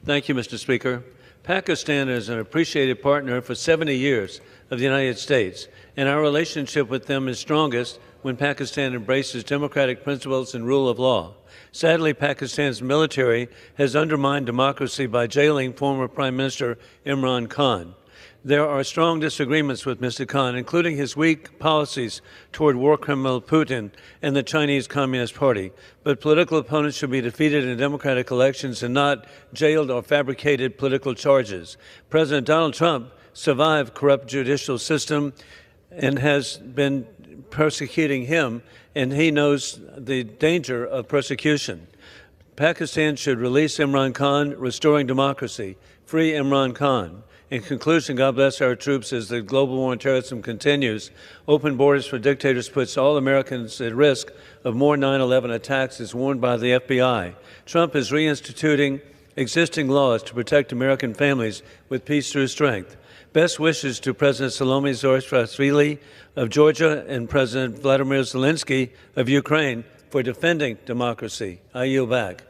Thank you, Mr. Speaker. Pakistan is an appreciated partner for 70 years of the United States, and our relationship with them is strongest when Pakistan embraces democratic principles and rule of law. Sadly, Pakistan's military has undermined democracy by jailing former Prime Minister Imran Khan. There are strong disagreements with Mr. Khan, including his weak policies toward war criminal Putin and the Chinese Communist Party. But political opponents should be defeated in democratic elections and not jailed or fabricated political charges. President Donald Trump survived corrupt judicial system and has been persecuting him, and he knows the danger of persecution. Pakistan should release Imran Khan, restoring democracy. Free Imran Khan. In conclusion, God bless our troops as the global war on terrorism continues. Open borders for dictators puts all Americans at risk of more 9/11 attacks, as warned by the FBI. Trump is reinstituting existing laws to protect American families with peace through strength. Best wishes to President Salome Zurishvili of Georgia and President Vladimir Zelensky of Ukraine for defending democracy. I yield back.